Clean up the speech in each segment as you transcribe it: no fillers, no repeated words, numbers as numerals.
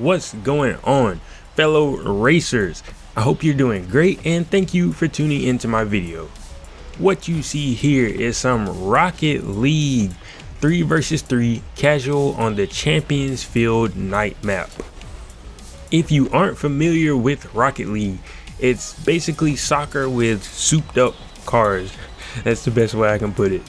What's going on, fellow racers? I hope you're doing great and thank you for tuning into my video. What you see here is some Rocket League 3 vs 3 casual on the Champions Field night map. If you aren't familiar with Rocket League, it's basically soccer with souped up cars. That's the best way I can put it.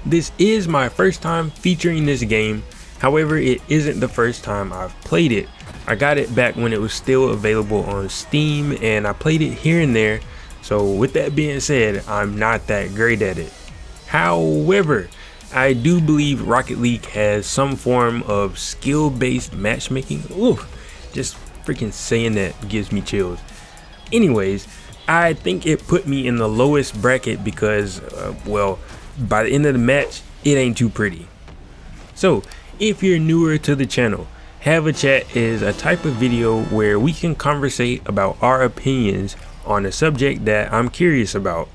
This is my first time featuring this game. However, it isn't the first time I've played it. I got it back when it was still available on Steam and I played it here and there. So with that being said, I'm not that great at it. However, I do believe Rocket League has some form of skill-based matchmaking. Ooh, just freaking saying that gives me chills. Anyways, I think it put me in the lowest bracket because, well, by the end of the match, it ain't too pretty. So, if you're newer to the channel, Have a Chat is a type of video where we can conversate about our opinions on a subject that I'm curious about.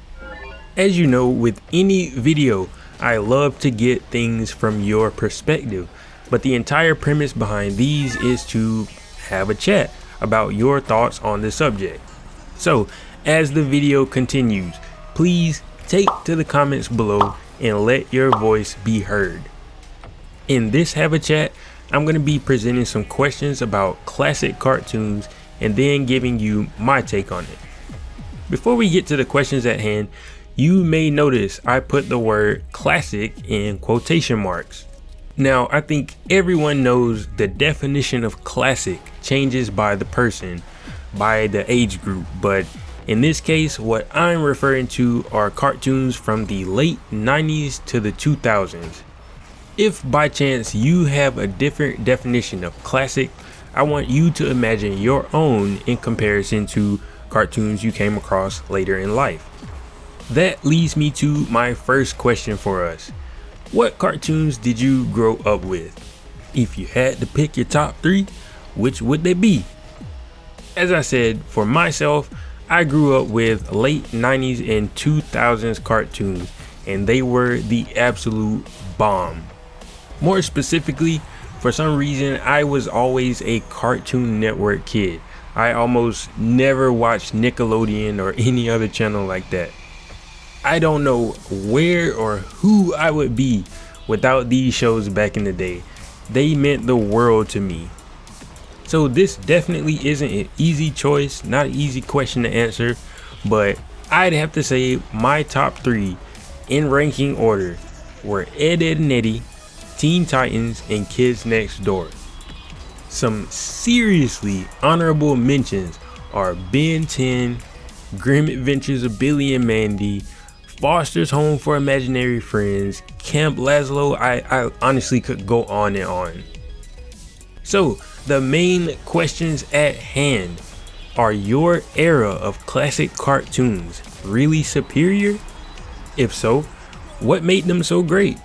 As you know, with any video, I love to get things from your perspective, but the entire premise behind these is to have a chat about your thoughts on the subject. So, as the video continues, please take to the comments below and let your voice be heard. In this Have a Chat, I'm going to be presenting some questions about classic cartoons and then giving you my take on it. Before we get to the questions at hand, you may notice I put the word classic in quotation marks. Now, I think everyone knows the definition of classic changes by the person, by the age group, but in this case, what I'm referring to are cartoons from the late 90s to the 2000s. If by chance you have a different definition of classic, I want you to imagine your own in comparison to cartoons you came across later in life. That leads me to my first question for us. What cartoons did you grow up with? If you had to pick your top 3, which would they be? As I said, for myself, I grew up with late 90s and 2000s cartoons, and they were the absolute bomb. More specifically, for some reason, I was always a Cartoon Network kid. I almost never watched Nickelodeon or any other channel like that. I don't know where or who I would be without these shows back in the day. They meant the world to me. So this definitely isn't an easy choice, not an easy question to answer, but I'd have to say my top 3 in ranking order were Ed, Edd and Eddy, Teen Titans, and Kids Next Door. Some seriously honorable mentions are Ben 10, Grim Adventures of Billy and Mandy, Foster's Home for Imaginary Friends, Camp Lazlo. I honestly could go on and on. So the main questions at hand: are your era of classic cartoons really superior? If so, what made them so great?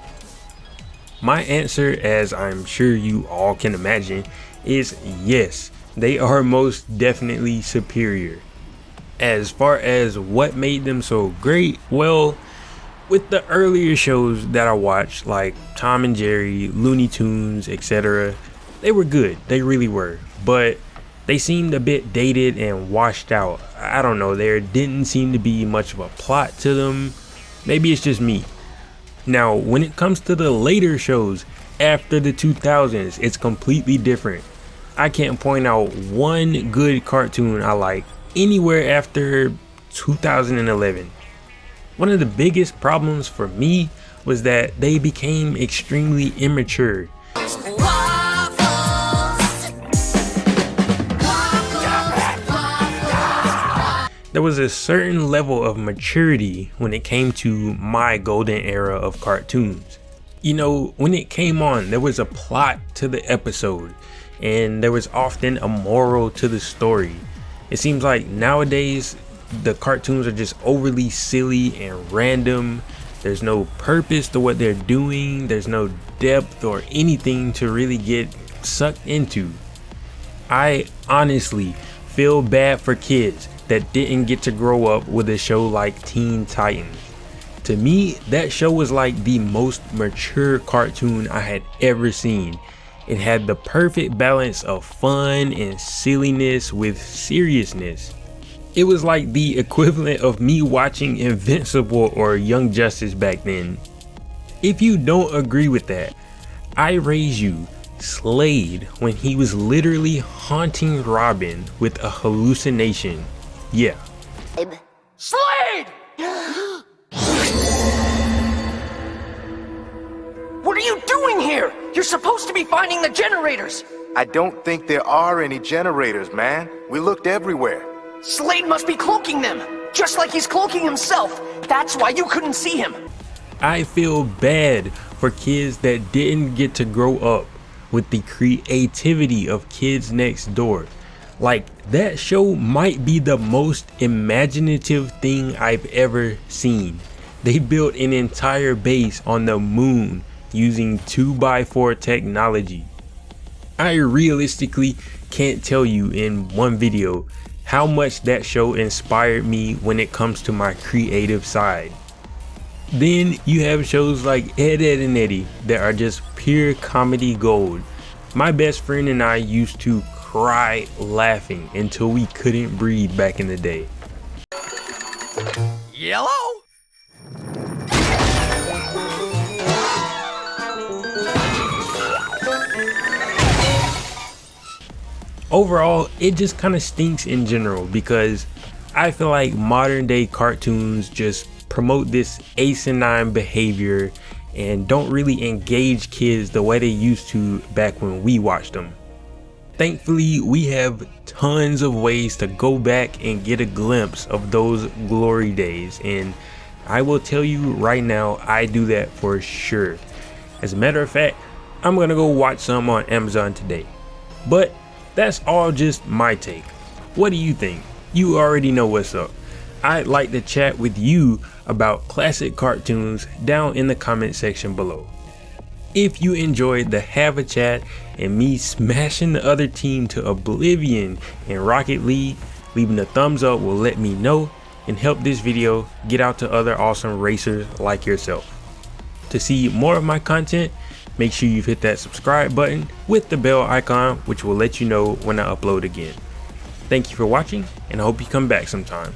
My answer, as I'm sure you all can imagine, is yes, they are most definitely superior. As far as what made them so great, well, with the earlier shows that I watched, like Tom and Jerry, Looney Tunes, etc., they were good, they really were, but they seemed a bit dated and washed out. I don't know, there didn't seem to be much of a plot to them. Maybe it's just me. Now, when it comes to the later shows after the 2000s, it's completely different. I can't point out one good cartoon I like anywhere after 2011. One of the biggest problems for me was that they became extremely immature. There was a certain level of maturity when it came to my golden era of cartoons. You know, when it came on, there was a plot to the episode, and there was often a moral to the story. It seems like nowadays, the cartoons are just overly silly and random. There's no purpose to what they're doing. There's no depth or anything to really get sucked into. I honestly feel bad for kids that didn't get to grow up with a show like Teen Titans. To me, that show was like the most mature cartoon I had ever seen. It had the perfect balance of fun and silliness with seriousness. It was like the equivalent of me watching Invincible or Young Justice back then. If you don't agree with that, I raise you Slade when he was literally haunting Robin with a hallucination. Yeah. Slade! What are you doing here? You're supposed to be finding the generators! I don't think there are any generators, man. We looked everywhere. Slade must be cloaking them, just like he's cloaking himself. That's why you couldn't see him. I feel bad for kids that didn't get to grow up with the creativity of Kids Next Door. Like, that show might be the most imaginative thing I've ever seen. They built an entire base on the moon using 2x4 technology. I realistically can't tell you in one video how much that show inspired me when it comes to my creative side. Then you have shows like Eddy and Eddy that are just pure comedy gold. My best friend and I used to cry laughing until we couldn't breathe back in the day. Yellow? Overall, it just kind of stinks in general because I feel like modern day cartoons just promote this asinine behavior and don't really engage kids the way they used to back when we watched them. Thankfully, we have tons of ways to go back and get a glimpse of those glory days, and I will tell you right now, I do that for sure. As a matter of fact, I'm gonna go watch some on Amazon today. But that's all just my take. What do you think? You already know what's up. I'd like to chat with you about classic cartoons down in the comment section below. If you enjoyed the Have a Chat and me smashing the other team to oblivion in Rocket League, leaving a thumbs up will let me know and help this video get out to other awesome racers like yourself. To see more of my content, make sure you've hit that subscribe button with the bell icon, which will let you know when I upload again. Thank you for watching, and I hope you come back sometime.